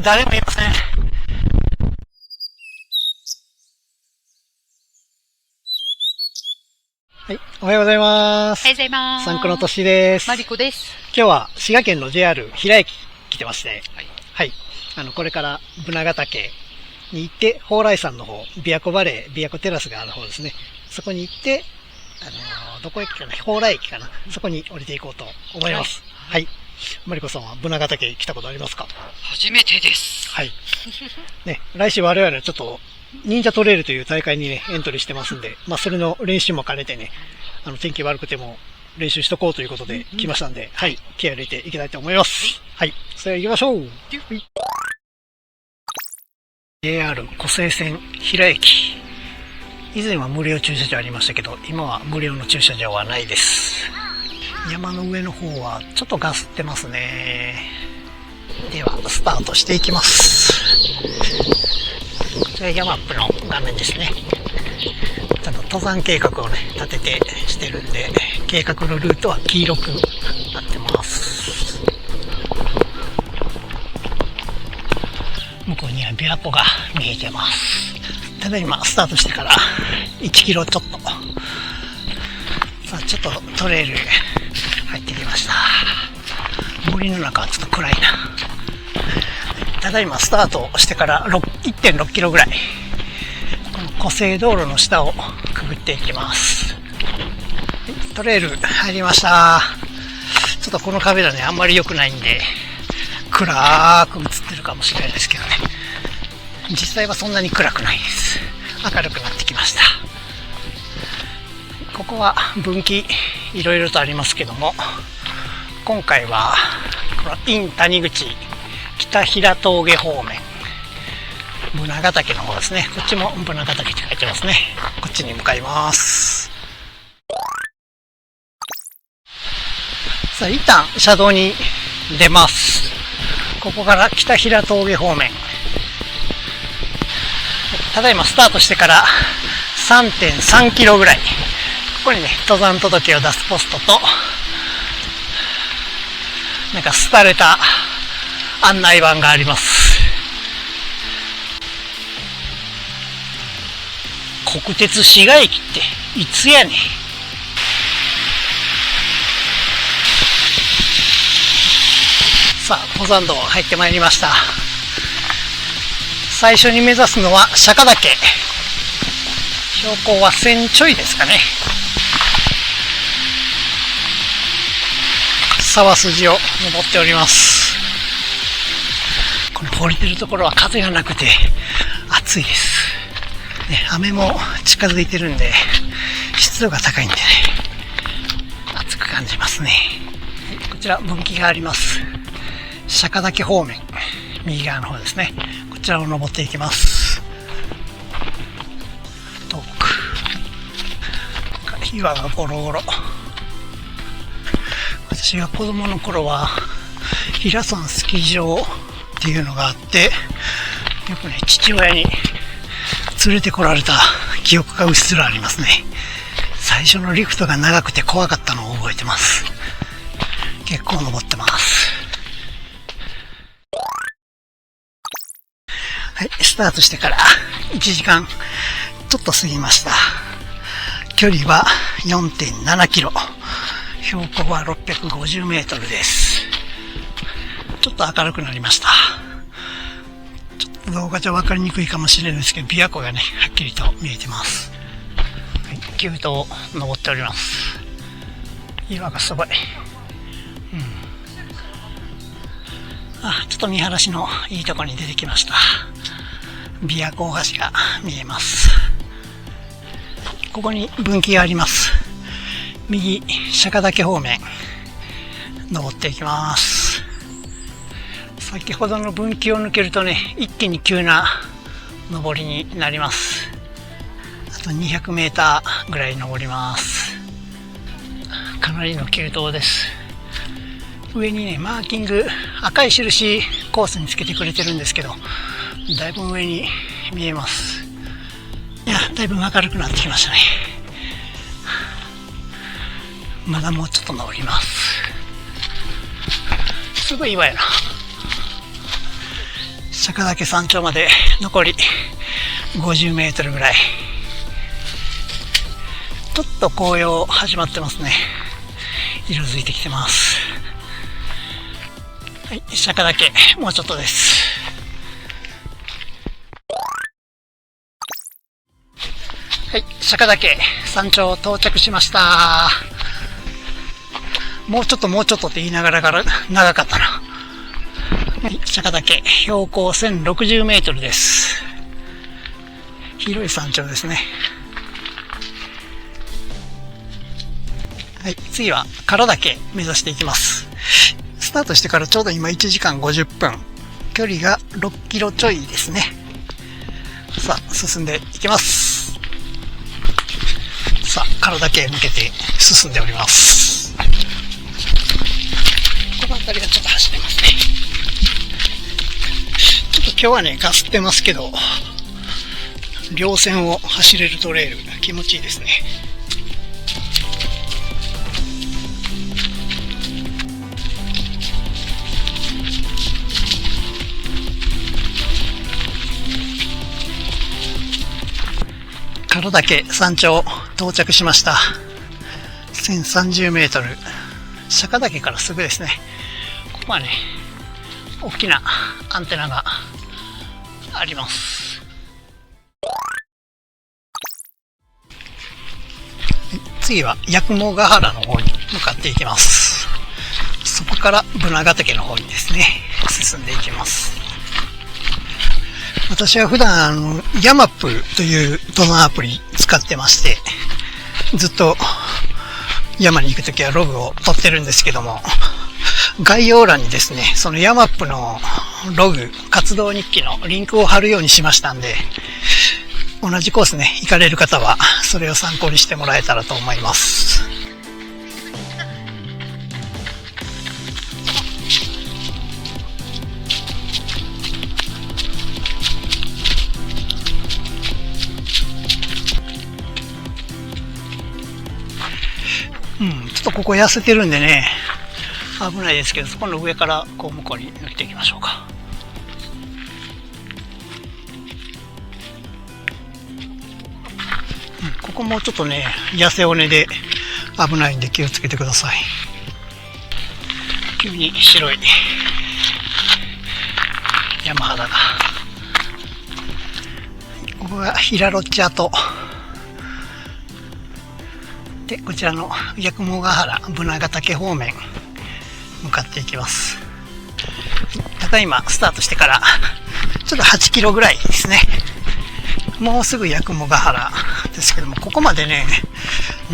誰もいません。はい、おはようございます。おはようございます。サンクのとしです。マリコです。今日は滋賀県の JR 平駅来てまして、はい。これからブナヶ岳に行って、蓬莱山の方、琵琶湖バレー、琵琶湖テラスがある方ですね。そこに行って、どこ駅かな、蓬莱駅かな。そこに降りていこうと思います。はい。マリコさんはブナヶ岳来たことありますか？初めてです。はい。ね、来週我々はちょっと、忍者トレイルという大会にね、エントリーしてますんで、それの練習も兼ねてね、天気悪くても練習しとこうということで来ましたんで、はい、気合入れていきたいと思います。はい、それでは行きましょう。JR 湖西線平駅。以前は無料駐車場ありましたけど、今は無料の駐車場はないです。山の上の方はちょっとガスってますね。では、スタートしていきます。こちらヤマップの画面ですね。ちゃんと登山計画をね、立ててしてるんで、計画のルートは黄色くなってます。向こうには琵琶湖が見えてます。ただいまスタートしてから1キロちょっと。さあ、ちょっとトレイル入ってきました。森の中はちょっと暗いな。ただいまスタートしてから 1.6 キロぐらい。この湖西道路の下をくぐっていきます。トレイル入りました。ちょっとこのカメラね、あんまり良くないんで、暗く映ってるかもしれないですけどね。実際はそんなに暗くないです。明るくなってきました。ここは分岐いろいろとありますけども、今回はこのイン谷口北平峠方面、ブナヶ岳の方ですね。こっちもブナヶ岳って書いてますね。こっちに向かいます。さあ、一旦車道に出ます。ここから北平峠方面。ただいまスタートしてから 3.3 キロぐらい。ここにね、登山届を出すポストと、なんか廃れた案内板があります。国鉄滋賀駅っていつやねん。さあ、登山道入ってまいりました。最初に目指すのは釈迦岳。標高は1000ちょいですかね。沢筋を登っております。この降りてるところは風がなくて暑いです。ね、雨も近づいてるんで湿度が高いんでね、暑く感じますね。こちら分岐があります。釈迦岳方面、右側の方ですね。こちらを登っていきます。遠く岩がゴロゴロ。私が子供の頃は平山スキー場っていうのがあって、よくね、父親に連れてこられた記憶がうっすらありますね。最初のリフトが長くて怖かったのを覚えてます。結構登ってます。はい、スタートしてから1時間ちょっと過ぎました。距離は 4.7 キロ。標高は650メートルです。ちょっと明るくなりました。ちょっと動画じゃ分かりにくいかもしれないですけど、琵琶湖がね、はっきりと見えてます。はい、急登を登っております。岩がすごい。ちょっと見晴らしのいいところに出てきました。琵琶湖大橋が見えます。ここに分岐があります。右、釈迦岳方面登っていきます。先ほどの分岐を抜けるとね、一気に急な登りになります。あと200メーターぐらい登ります。かなりの急登です。上にね、マーキング、赤い印コースにつけてくれてるんですけど、だいぶ上に見えます。いや、だいぶ明るくなってきましたね。まだもうちょっと登ります。すごい岩やな。釈岳山頂まで残り50メートルぐらい。ちょっと紅葉始まってますね。色づいてきてます。はい、釈岳もうちょっとです。はい、釈岳山頂到着しました。もうちょっとって言いながら長かったな。はい、釈岳標高1060メートルです。広い山頂ですね。はい、次は唐岳目指していきます。スタートしてからちょうど今1時間50分。距離が6キロちょいですね。さあ、進んでいきます。さあ、唐岳へ向けて進んでおります。この辺りがちょっと走ってますね。ちょっと今日はね、ガスってますけど、稜線を走れるトレイル、気持ちいいですね。唐岳山頂到着しました。1030メートル。釈岳からすぐですね。ここはね、大きなアンテナがあります。次は八雲ヶ原の方に向かっていきます。そこからブナヶ岳の方にですね、進んでいきます。私は普段ヤマップという登山アプリ使ってまして、ずっと山に行くときはログを取ってるんですけども、概要欄にですね、そのヤマップのログ、活動日記のリンクを貼るようにしましたんで、同じコースね、行かれる方はそれを参考にしてもらえたらと思います。ちょっとここ痩せてるんでね、危ないですけど、そこの上からこう向こうに抜いていきましょうか。ここもちょっとね、痩せ尾根で危ないんで気をつけてください。急に白い山肌が。ここが平ロッチ跡。で、こちらの八雲ヶ原、ブナヶ岳方面向かっていきます。ただいまスタートしてからちょっと8キロぐらいですね。もうすぐ八雲ヶ原ですけども、ここまでね、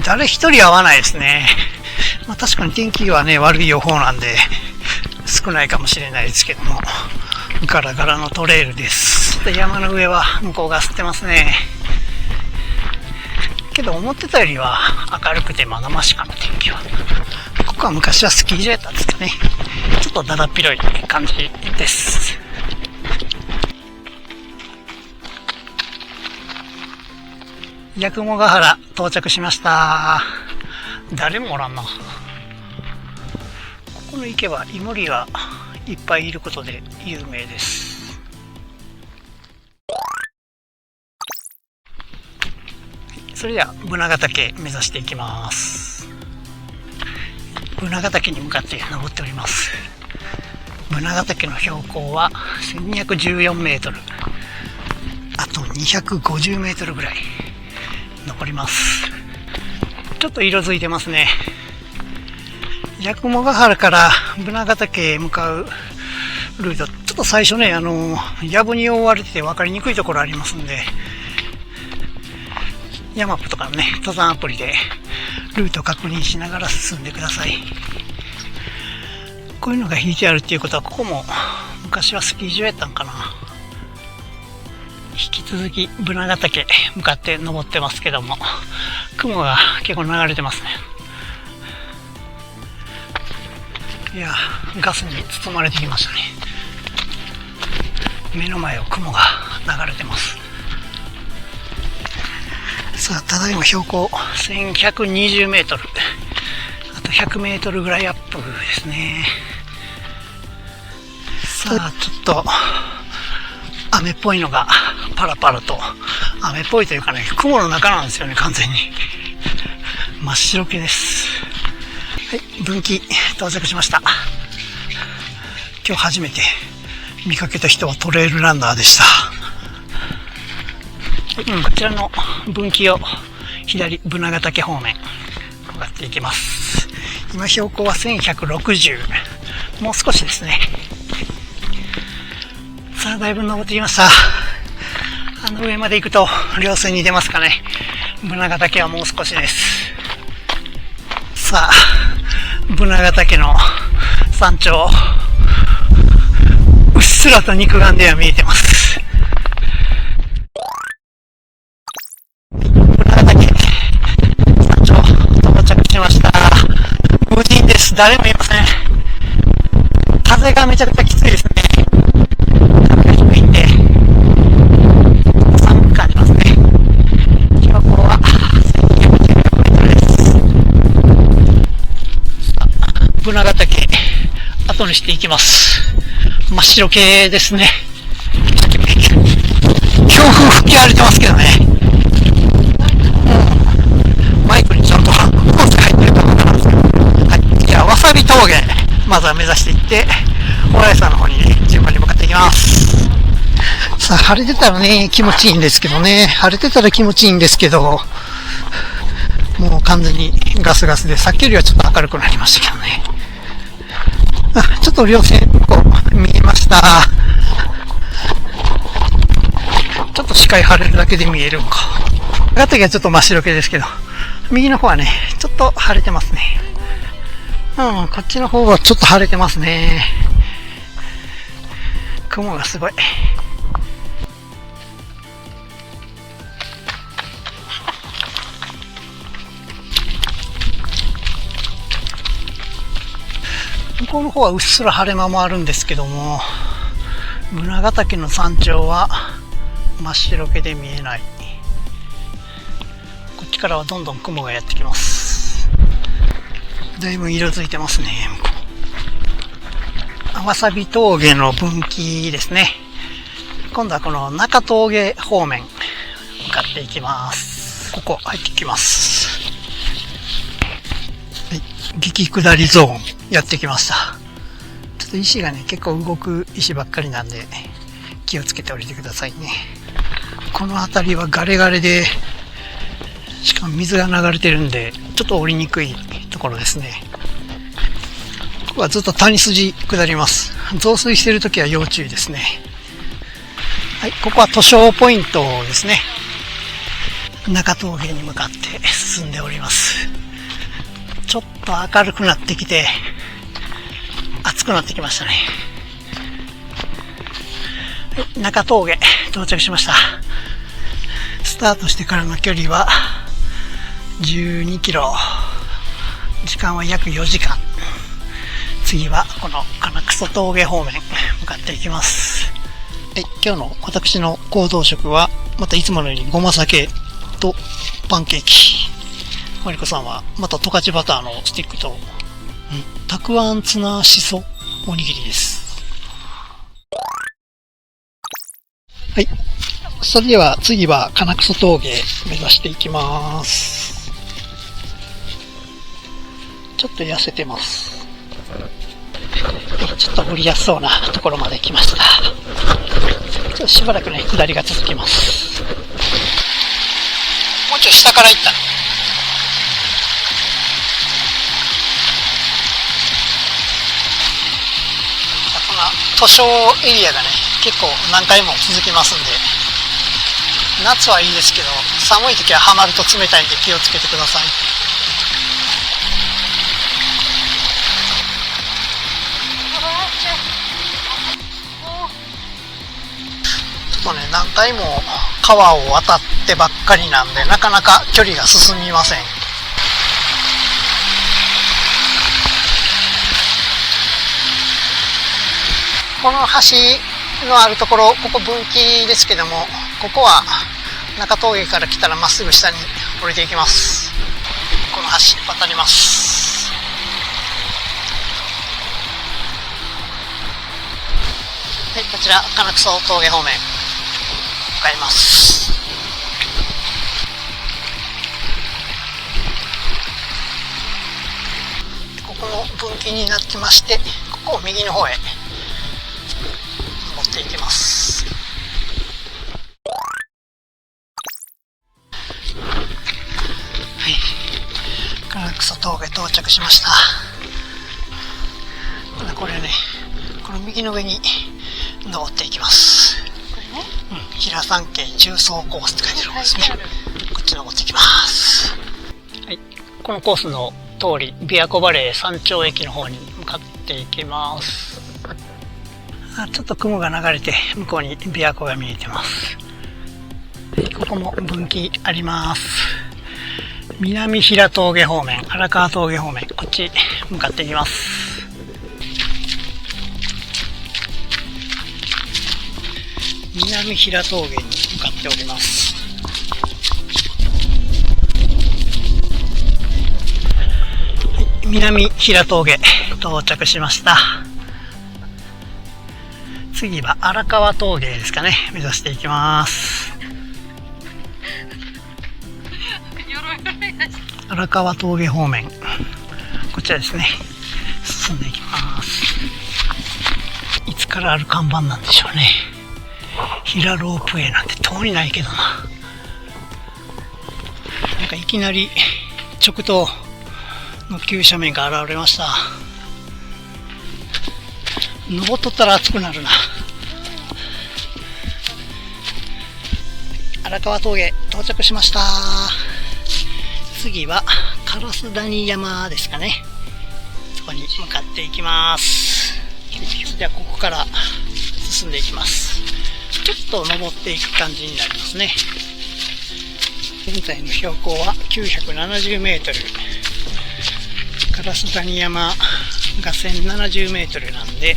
誰一人会わないですね。まあ確かに天気はね、悪い予報なんで少ないかもしれないですけども、ガラガラのトレイルです。で、山の上は向こうが吸ってますね。けど思ってたよりは明るくてまだましかな天気は。ここは昔はスキー場やったんですかね。ちょっとだだっ広い感じです。八雲ヶ原到着しました。誰もおらんな。ここの池はイモリがいっぱいいることで有名です。それではブナヶ岳目指していきます。ブナヶ岳に向かって登っております。ブナヶ岳の標高は1214メートル。あと250メートルぐらい残ります。ちょっと色づいてますね。八雲ヶ原からブナヶ岳へ向かうルート、ちょっと最初ね、藪に覆われてて分かりにくいところありますんで、ヤマップとかのね、登山アプリでルート確認しながら進んでください。こういうのが引いてあるっていうことは、ここも昔はスキー場やったんかな。引き続きブナヶ岳向かって登ってますけども、雲が結構流れてますね。いや、ガスに包まれてきましたね。目の前を雲が流れてます。さあ、ただいま標高1120メートル。あと100メートルぐらいアップですね。さあ、ちょっと雨っぽいのがパラパラと、雨っぽいというかね、雲の中なんですよね、完全に。真っ白けです。はい、分岐到着しました。今日初めて見かけた人はトレイルランナーでした。こちらの分岐を左、ブナガ岳方面向かっていきます。今標高は1160、もう少しですね。さあ、だいぶ登ってきました。あの上まで行くと稜線に出ますかね。ブナガ岳はもう少しです。さあ、ブナガ岳の山頂、うっすらと肉眼では見えてます。ブナガ岳山頂到着しました。無人です。誰もいません。風がめちゃくちゃきついですね。風が低いんで寒く感じますね。標高はブナガ岳後にしていきます。真っ白系ですね。強風吹き荒れてますけどね。マイクにちゃんと音声入ってるかわからんですけど。はい。じゃあわさび峠まずは目指していって大谷さんの方に順番に向かっていきます。さあ、晴れてたらね気持ちいいんですけどね。晴れてたら気持ちいいんですけど、もう完全にガスガスで、さっきよりはちょっと明るくなりましたけどね。ちょっと稜線こう見えました。ちょっと視界晴れるだけで見えるんか。上がった時はちょっと真っ白系ですけど、右の方はねちょっと晴れてますね。こっちの方はちょっと晴れてますね。雲がすごい。向こうの方はうっすら晴れ間もあるんですけども、ブナガ岳の山頂は真っ白けで見えない。こっちからはどんどん雲がやってきます。だいぶ色づいてますね。わさび峠の分岐ですね。今度はこの中峠方面向かっていきます。ここ入っていきます。はい、激下りゾーンやってきました。ちょっと石がね結構動く石ばっかりなんで気をつけて降りてくださいね。この辺りはガレガレで、しかも水が流れてるんでちょっと降りにくいところですね。ここはずっと谷筋下ります。増水しているときは要注意ですね。はい、ここは図書ポイントですね。中峠に向かって進んでおります。ちょっと明るくなってきて暑くなってきましたね。はい、中峠到着しました。スタートしてからの距離は12キロ、時間は約4時間。次はこの金草峠方面向かっていきます。今日の私の行動食はまたいつものようにごま酒とパンケーキ。マリコさんはまた十勝バターのスティックと、たくあんツナしそおにぎりです。はい。それでは次は金草峠目指していきます。ちょっと痩せてます。ちょっと降りやすそうなところまで来ました。ちょっとしばらくね下りが続きます。もうちょい下から行ったの。この図書エリアがね結構何回も続きますんで、夏はいいですけど寒い時はハマると冷たいんで気をつけてください。ちょっとね何回も川を渡ってばっかりなんでなかなか距離が進みません。この橋のあるところ、ここ分岐ですけども、ここは中峠から来たらまっすぐ下に降りていきます。この橋渡ります。はい、こちら金草峠方面かいます。ここの分岐になってまして、ここを右の方へ持っていきます。はい、唐草峠到着しました。これね、この右の上に登っていきます。平山系重走コースって書いてあるんですね。こっち登っていきます。はい、このコースの通り、琵琶湖バレー山頂駅の方に向かっていきます。ちょっと雲が流れて向こうに琵琶湖が見えてます。ここも分岐あります。南平峠方面、荒川峠方面、こっち向かっていきます。南平峠に向かっております。はい、南平峠到着しました。次は荒川峠ですかね、目指していきます。荒川峠方面、こちらですね、進んでいきます。いつからある看板なんでしょうね。平ロープウェイなんて遠にないけどな。なんかいきなり直道の急斜面が現れました。登っとったら暑くなるな。荒川峠到着しました。次は烏谷山ですかね。そこに向かっていきます。じゃあここから進んでいきます。ちょっと登っていく感じになりますね。現在の標高は970メートル。烏谷山が1070メートルなんで、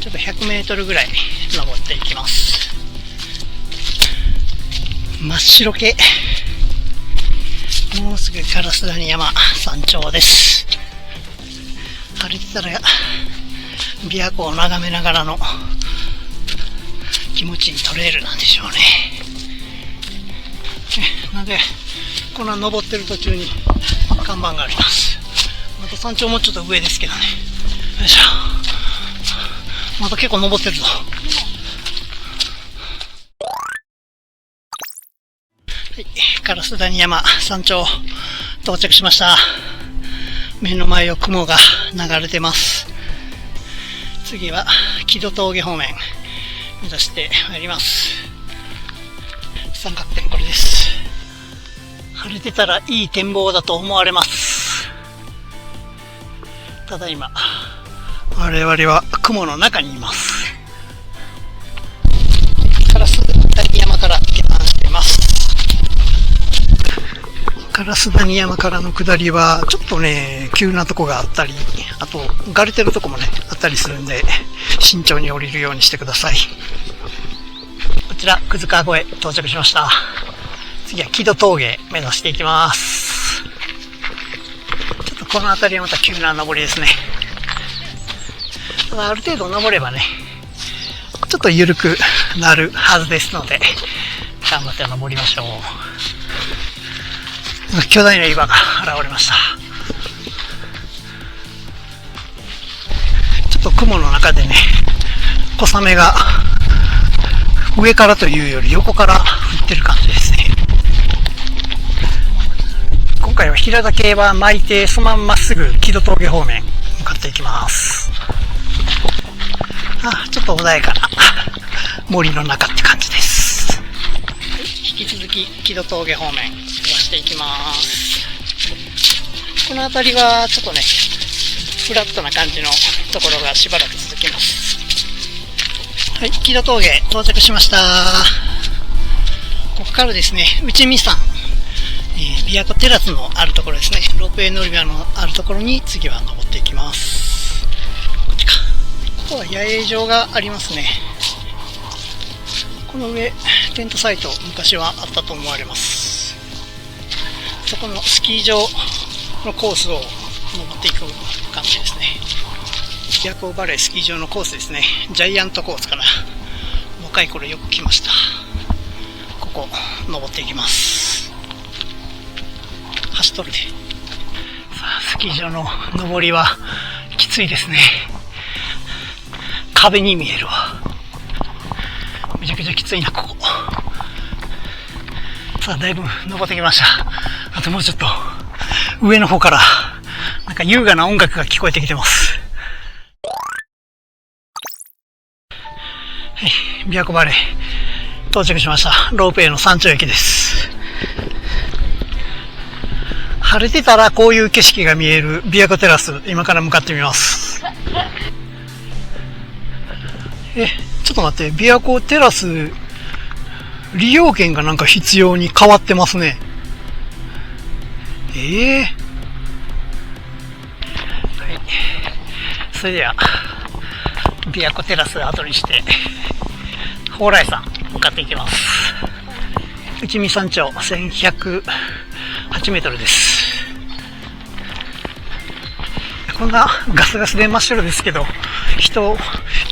ちょっと100メートルぐらい登っていきます。真っ白け。もうすぐ烏谷山山頂です。晴れてたら琵琶湖を眺めながらの気持ちいいトレイルなんでしょうね。なのでこの登ってる途中に看板があります。また山頂もちょっと上ですけどね。よいしょ。また結構登ってるぞ。はい、烏谷山山頂到着しました。目の前を雲が流れてます。次は木戸峠方面目指してまいります。三角点これです。晴れてたらいい展望だと思われます。ただ今我々は雲の中にいます。烏谷山から下山しています。烏谷山からの下りはちょっとね急なとこがあったり、あとがれてるとこもねあったりするんで、慎重に降りるようにしてください。こちら葛川越え到着しました。次は木戸峠目指していきます。ちょっとこの辺りはまた急な登りですね。ただある程度登ればねちょっと緩くなるはずですので、頑張って登りましょう。巨大な岩が現れました。ちょっと雲の中でね小雨が上からというより横から降ってる感じですね。今回は平岳は巻いてそのまままっすぐ木戸峠方面向かっていきます。ちょっと穏やかな森の中って感じです。引き続き木戸峠方面目指していきます。この辺りはちょっとねフラットな感じのところがしばらく続きます。はい、木戸峠到着しました。ここからですね内海山、琵琶湖テラスのあるところですね、ロープウェイ乗り場のあるところに次は登っていきます。こっちか。ここは野営場がありますね。この上テントサイト昔はあったと思われます。そこのスキー場のコースを登っていく感じですね。琵琶湖バレースキー場のコースですね。ジャイアントコースかな。若い頃よく来ました。湖登っていきます。走っとるで。さあ、スキー場の登りはきついですね。壁に見えるわ。めちゃくちゃきついな、ここ。さあ、だいぶ登ってきました。あともうちょっと、上の方から、なんか優雅な音楽が聞こえてきてます。はい、琵琶湖バレー、到着しました。ロープウェイの山頂駅です。晴れてたらこういう景色が見える琵琶湖テラス、今から向かってみます。ちょっと待って、琵琶湖テラス、利用券がなんか必要に変わってますね。はい。それでは、琵琶湖テラスを後にして、蓬莱山向かっていきます。内海山頂1108メートルです。こんなガスガスで真っ白ですけど、人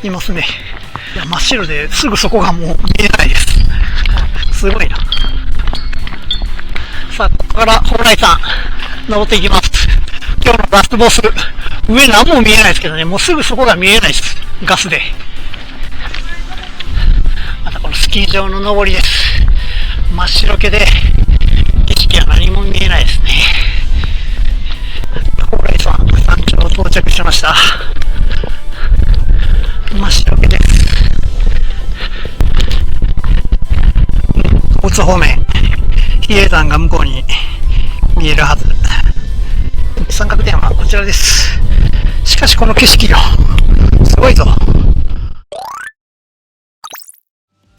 いますね。いや、真っ白ですぐそこがもう見えないです。すごいな。さあ、ここから蓬莱山登っていきます。今日のラストボス、上何も見えないですけどね、もうすぐそこが見えないです。ガスで。またこのスキー場の登りです。真っ白けで、景色は何も見えないですね。蓬莱山山頂到着しました。真っ白けです。大津方面、比叡山が向こうに見えるはず。三角点はこちらです。しかしこの景色よ、すごいぞ。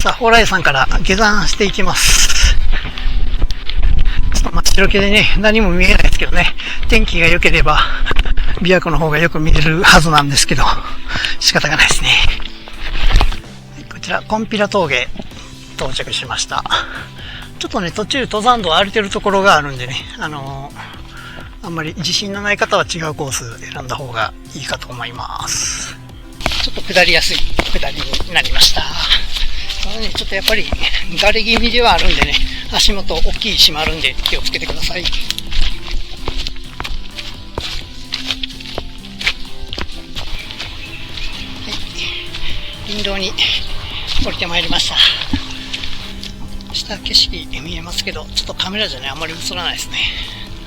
さあ、蓬莱山から下山していきます。ちょっと真っ白けでね、何も見えないですけどね、天気が良ければ琵琶湖の方がよく見えるはずなんですけど、仕方がないですね。こちらコンピラ峠到着しました。ちょっとね、途中登山道を歩いてるところがあるんでね、あんまり自信のない方は違うコース選んだ方がいいかと思います。ちょっと下りやすい下りになりました。ちょっとやっぱりガレ気味ではあるんでね、足元大きい島あるんで気をつけてください。はい、林道に降りてまいりました。下景色見えますけど、ちょっとカメラじゃね、あんまり映らないですね。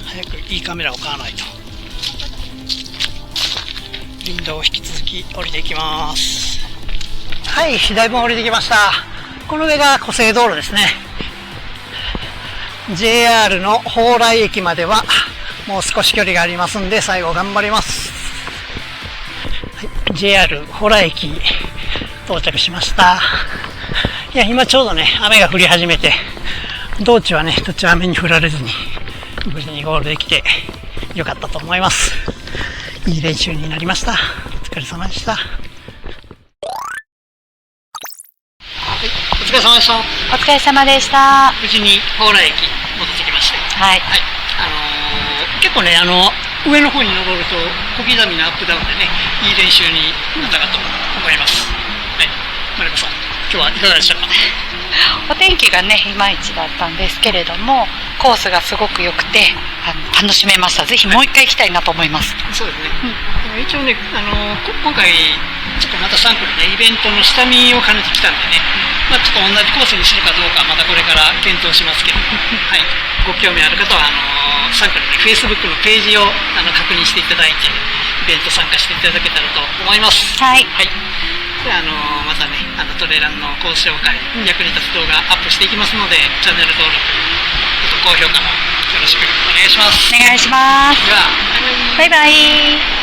早くいいカメラを買わないと。林道を引き続き降りていきます。はい、だいぶ降りてきました。この上が湖西道路ですね。JR の蓬莱駅まではもう少し距離がありますんで、最後頑張ります。はい、JR 蓬莱駅到着しました。いや、今ちょうどね、雨が降り始めて、道中はね、途中雨に降られずに無事にゴールできてよかったと思います。いい練習になりました。お疲れ様でした。はい、お疲れ様でした。お疲れ様でした。無事に蓬莱駅戻ってきまして。はい。はい。結構ね、上の方に登ると小刻みなアップダウンでね、いい練習になったかと思います。はい。マリコさん、今日はいかがでしたか？お天気がね、いまいちだったんですけれども、コースがすごく良くて、楽しめました。ぜひもう一回行きたいなと思います。そうですね。一応ね、今回、ちょっとまたサンプルね、イベントの下見を兼ねてきたんでね、まあちょっと同じコースにするかどうか、またこれから検討しますけど、はい。ご興味ある方は、サンプルね、Facebook のページを確認していただいて、イベント参加していただけたらと思います。はい。はい。で、またね、トレランのコース紹介、役に立つ動画アップしていきますので、チャンネル登録、高評価もよろしくお願いします。お願いします。では、バイバイ。